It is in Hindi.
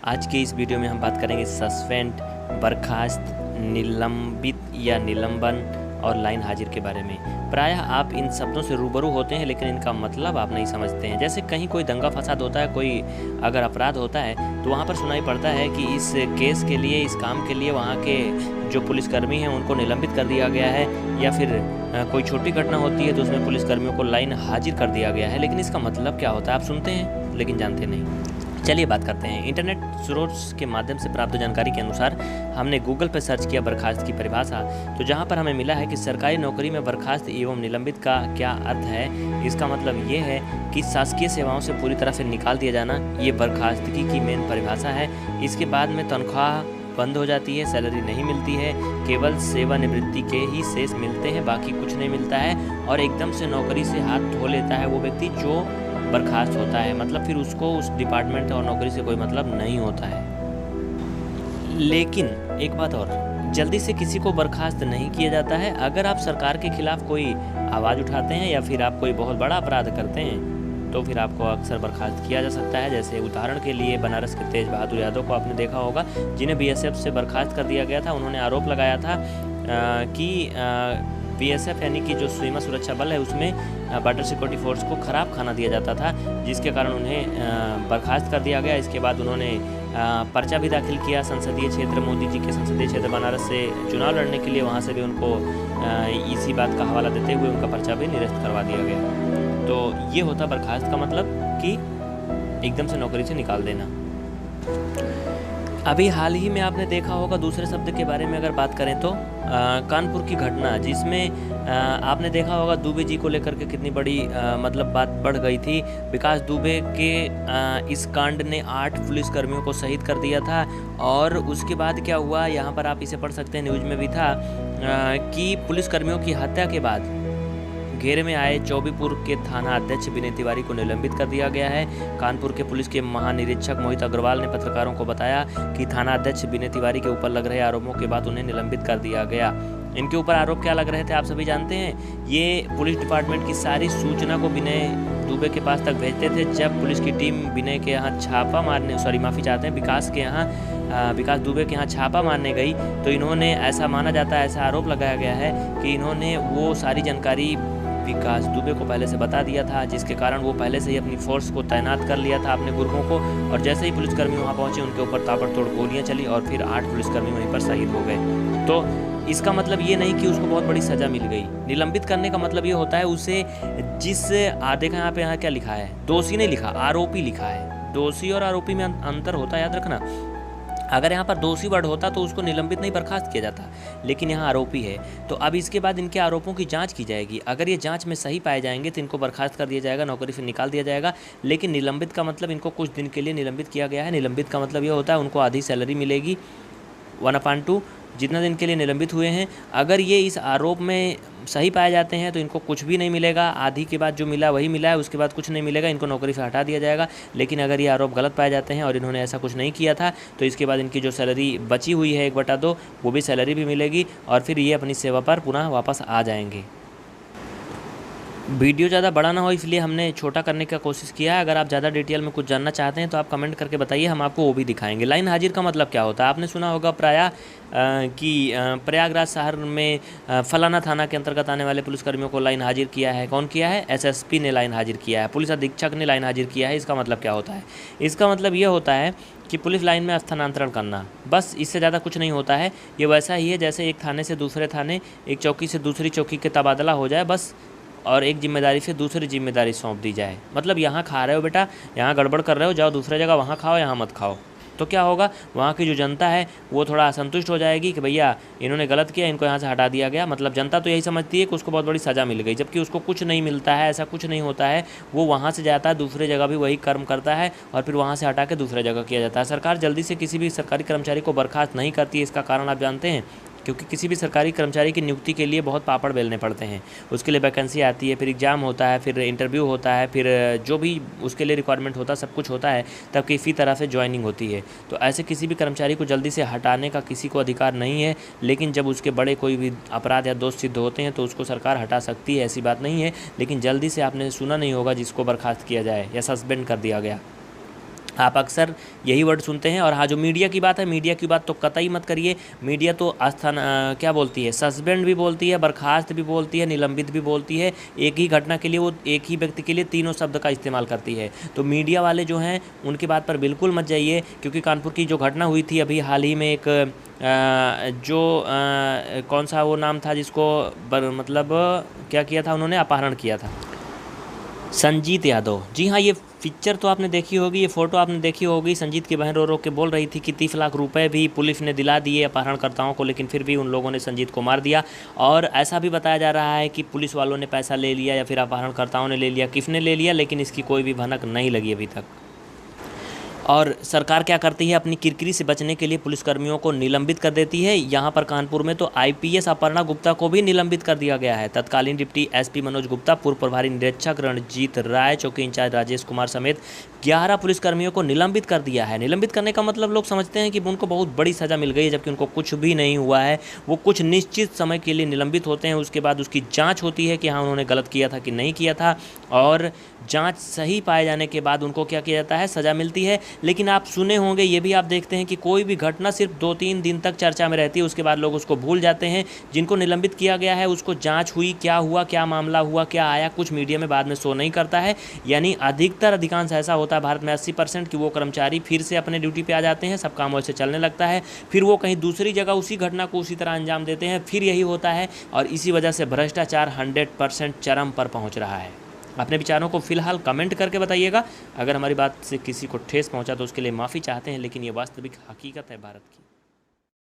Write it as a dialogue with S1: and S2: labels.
S1: आज के इस वीडियो में हम बात करेंगे सस्पेंड, बर्खास्त, निलंबित या निलंबन और लाइन हाजिर के बारे में। प्रायः आप इन शब्दों से रूबरू होते हैं लेकिन इनका मतलब आप नहीं समझते हैं। जैसे कहीं कोई दंगा फसाद होता है, कोई अगर अपराध होता है तो वहाँ पर सुनाई पड़ता है कि इस केस के लिए, इस काम के लिए वहाँ के जो पुलिसकर्मी हैं उनको निलंबित कर दिया गया है, या फिर कोई छोटी घटना होती है तो उसमें पुलिसकर्मियों को लाइन हाजिर कर दिया गया है। लेकिन इसका मतलब क्या होता है आप सुनते हैं लेकिन जानते नहीं। चलिए बात करते हैं। इंटरनेट स्रोत के माध्यम से प्राप्त जानकारी के अनुसार हमने गूगल पर सर्च किया बर्खास्त की परिभाषा, तो जहां पर हमें मिला है कि सरकारी नौकरी में बर्खास्त एवं निलंबित का क्या अर्थ है। इसका मतलब ये है कि शासकीय सेवाओं से पूरी तरह से निकाल दिया जाना, ये बर्खास्तगी की मेन परिभाषा है। इसके बाद में तनख्वाह बंद हो जाती है, सैलरी नहीं मिलती है, केवल सेवानिवृत्ति के ही शेष मिलते हैं, बाकी कुछ नहीं मिलता है। और एकदम से नौकरी से हाथ धो लेता है वो व्यक्ति जो बर्खास्त होता है, मतलब फिर उसको उस डिपार्टमेंट और नौकरी से कोई मतलब नहीं होता है। लेकिन एक बात और, जल्दी से किसी को बर्खास्त नहीं किया जाता है। अगर आप सरकार के खिलाफ कोई आवाज़ उठाते हैं या फिर आप कोई बहुत बड़ा अपराध करते हैं तो फिर आपको अक्सर बर्खास्त किया जा सकता है। जैसे उदाहरण के लिए बनारस के तेज बहादुर यादव को आपने देखा होगा, जिन्हें बीएसएफ से बर्खास्त कर दिया गया था। उन्होंने आरोप लगाया था कि बीएसएफ यानी कि जो सीमा सुरक्षा बल है उसमें बॉर्डर सिक्योरिटी फोर्स को ख़राब खाना दिया जाता था, जिसके कारण उन्हें बर्खास्त कर दिया गया। इसके बाद उन्होंने पर्चा भी दाखिल किया संसदीय क्षेत्र, मोदी जी के संसदीय क्षेत्र बनारस से चुनाव लड़ने के लिए। वहाँ से भी उनको इसी बात का हवाला देते हुए उनका पर्चा भी निरस्त करवा दिया गया। तो ये होता बर्खास्त का मतलब कि एकदम से नौकरी से निकाल देना। अभी हाल ही में आपने देखा होगा, दूसरे शब्द के बारे में अगर बात करें तो कानपुर की घटना, जिसमें आपने देखा होगा दुबे जी को लेकर के कितनी बड़ी मतलब बात बढ़ गई थी। विकास दुबे के इस कांड ने 8 पुलिसकर्मियों को शहीद कर दिया था। और उसके बाद क्या हुआ, यहाँ पर आप इसे पढ़ सकते हैं, न्यूज़ में भी था कि पुलिसकर्मियों की हत्या के बाद घेरे में आए चौबीपुर के थाना अध्यक्ष विनय तिवारी को निलंबित कर दिया गया है। कानपुर के पुलिस के महानिरीक्षक मोहित अग्रवाल ने पत्रकारों को बताया कि थाना अध्यक्ष विनय तिवारी के ऊपर लग रहे आरोपों के बाद उन्हें निलंबित कर दिया गया। इनके ऊपर आरोप क्या लग रहे थे आप सभी जानते हैं। ये पुलिस डिपार्टमेंट की सारी सूचना को विनय दुबे के पास तक भेजते थे। जब पुलिस की टीम विनय के यहाँ छापा मारने, विकास दुबे के यहाँ छापा मारने गई तो इन्होंने, ऐसा माना जाता है, ऐसा आरोप लगाया गया है कि इन्होंने वो सारी जानकारी विकास दुबे को पहले से बता दिया था, जिसके कारण वो पहले से ही अपनी फोर्स को तैनात कर लिया था, अपने गुर्गों को। और जैसे ही पुलिसकर्मी वहाँ पहुँचे उनके ऊपर ताबड़तोड़ गोलियाँ चली और फिर 8 पुलिसकर्मी वहीं पर शहीद हो गए। तो इसका मतलब ये नहीं कि उसको बहुत बड़ी सज़ा मिल गई। निलंबित करने का मतलब ये होता है उसे, जिस देखा यहाँ क्या लिखा है, दोषी नहीं लिखा, आरोपी लिखा है। दोषी और आरोपी में अंतर होता है, याद रखना। अगर यहाँ पर दोषी वर्ड होता तो उसको निलंबित नहीं बर्खास्त किया जाता, लेकिन यहाँ आरोपी है। तो अब इसके बाद इनके आरोपों की जांच की जाएगी। अगर ये जांच में सही पाए जाएंगे तो इनको बर्खास्त कर दिया जाएगा, नौकरी से निकाल दिया जाएगा। लेकिन निलंबित का मतलब इनको कुछ दिन के लिए निलंबित किया गया है। निलंबित का मतलब ये होता है उनको आधी सैलरी मिलेगी, 1/2 जितना दिन के लिए निलंबित हुए हैं। अगर ये इस आरोप में सही पाए जाते हैं तो इनको कुछ भी नहीं मिलेगा, आधी के बाद जो मिला वही मिला है, उसके बाद कुछ नहीं मिलेगा, इनको नौकरी से हटा दिया जाएगा। लेकिन अगर ये आरोप गलत पाए जाते हैं और इन्होंने ऐसा कुछ नहीं किया था तो इसके बाद इनकी जो सैलरी बची हुई है 1/2, वो भी सैलरी भी मिलेगी और फिर ये अपनी सेवा पर पुनः वापस आ जाएंगे। वीडियो ज़्यादा बड़ा ना हो इसलिए हमने छोटा करने का कोशिश किया है। अगर आप ज़्यादा डिटेल में कुछ जानना चाहते हैं तो आप कमेंट करके बताइए, हम आपको वो भी दिखाएंगे। लाइन हाजिर का मतलब क्या होता है आपने सुना होगा प्रायः कि प्रयागराज शहर में फलाना थाना के अंतर्गत आने वाले पुलिसकर्मियों को लाइन हाजिर किया है। कौन किया है? एसएसपी ने लाइन हाजिर किया है, पुलिस अधीक्षक ने लाइन हाजिर किया है। इसका मतलब क्या होता है? इसका मतलब ये होता है कि पुलिस लाइन में स्थानांतरण करना, बस इससे ज़्यादा कुछ नहीं होता है। ये वैसा ही है जैसे एक थाने से दूसरे थाने, एक चौकी से दूसरी चौकी के तबादला हो जाए बस, और एक जिम्मेदारी से दूसरी जिम्मेदारी सौंप दी जाए। मतलब यहाँ खा रहे हो बेटा, यहाँ गड़बड़ कर रहे हो, जाओ दूसरे जगह वहाँ खाओ, यहाँ मत खाओ। तो क्या होगा, वहाँ की जो जनता है वो थोड़ा असंतुष्ट हो जाएगी कि भैया इन्होंने गलत किया, इनको यहाँ से हटा दिया गया। मतलब जनता तो यही समझती है कि उसको बहुत बड़ी सज़ा मिल गई, जबकि उसको कुछ नहीं मिलता है। ऐसा कुछ नहीं होता है। वो वहाँ से जाता है, दूसरे जगह भी वही कर्म करता है और फिर वहाँ से हटा के दूसरे जगह किया जाता है। सरकार जल्दी से किसी भी सरकारी कर्मचारी को बर्खास्त नहीं करती है। इसका कारण आप जानते हैं, क्योंकि किसी भी सरकारी कर्मचारी की नियुक्ति के लिए बहुत पापड़ बेलने पड़ते हैं। उसके लिए वैकेंसी आती है, फिर एग्ज़ाम होता है, फिर इंटरव्यू होता है, फिर जो भी उसके लिए रिक्वायरमेंट होता है सब कुछ होता है, तब किसी तरह से ज्वाइनिंग होती है। तो ऐसे किसी भी कर्मचारी को जल्दी से हटाने का किसी को अधिकार नहीं है। लेकिन जब उसके बड़े कोई भी अपराध या दोष सिद्ध होते हैं तो उसको सरकार हटा सकती है, ऐसी बात नहीं है। लेकिन जल्दी से आपने सुना नहीं होगा जिसको बर्खास्त किया जाए या सस्पेंड कर दिया गया। आप अक्सर यही वर्ड सुनते हैं। और हाँ, जो मीडिया की बात है, मीडिया की बात तो कतई मत करिए। मीडिया तो क्या बोलती है, सस्पेंड भी बोलती है, बर्खास्त भी बोलती है, निलंबित भी बोलती है। एक ही घटना के लिए वो एक ही व्यक्ति के लिए तीनों शब्द का इस्तेमाल करती है। तो मीडिया वाले जो हैं उनकी बात पर बिल्कुल मत जाइए, क्योंकि कानपुर की जो घटना हुई थी अभी हाल ही में, एक कौन सा वो नाम था जिसको मतलब क्या किया था उन्होंने, अपहरण किया था, संजीत यादव। जी हाँ, ये पिक्चर तो आपने देखी होगी, ये फ़ोटो आपने देखी होगी। संजीत की बहन रो रो के बोल रही थी कि 30 लाख रुपए भी पुलिस ने दिला दिए अपहरणकर्ताओं को, लेकिन फिर भी उन लोगों ने संजीत को मार दिया। और ऐसा भी बताया जा रहा है कि पुलिस वालों ने पैसा ले लिया या फिर अपहरणकर्ताओं ने ले लिया, किसने ले लिया, लेकिन इसकी कोई भी भनक नहीं लगी अभी तक। और सरकार क्या करती है, अपनी किरकिरी से बचने के लिए पुलिसकर्मियों को निलंबित कर देती है। यहाँ पर कानपुर में तो आईपीएस अपर्णा गुप्ता को भी निलंबित कर दिया गया है। तत्कालीन डिप्टी एसपी मनोज गुप्ता, पूर्व प्रभारी निरीक्षक रणजीत राय, चौकी इंचार्ज राजेश कुमार समेत 11 पुलिसकर्मियों को निलंबित कर दिया है। निलंबित करने का मतलब लोग समझते हैं कि उनको बहुत बड़ी सज़ा मिल गई है, जबकि उनको कुछ भी नहीं हुआ है। वो कुछ निश्चित समय के लिए निलंबित होते हैं, उसके बाद उसकी जाँच होती है कि हाँ उन्होंने गलत किया था कि नहीं किया था, और जाँच सही पाए जाने के बाद उनको क्या किया जाता है, सज़ा मिलती है। लेकिन आप सुने होंगे, ये भी आप देखते हैं कि कोई भी घटना सिर्फ 2-3 दिन तक चर्चा में रहती है, उसके बाद लोग उसको भूल जाते हैं। जिनको निलंबित किया गया है उसको जांच हुई, क्या हुआ, क्या मामला हुआ, क्या आया, कुछ मीडिया में बाद में शो नहीं करता है। यानी अधिकांश ऐसा होता है भारत में 80% कि वो कर्मचारी फिर से अपने ड्यूटी पे आ जाते हैं, सब काम वैसे चलने लगता है, फिर वो कहीं दूसरी जगह उसी घटना को उसी तरह अंजाम देते हैं, फिर यही होता है। और इसी वजह से भ्रष्टाचार 100% चरम पर पहुँच रहा है। अपने विचारों को फिलहाल कमेंट करके बताइएगा। अगर हमारी बात से किसी को ठेस पहुंचा तो उसके लिए माफ़ी चाहते हैं, लेकिन ये वास्तविक हकीकत है भारत की।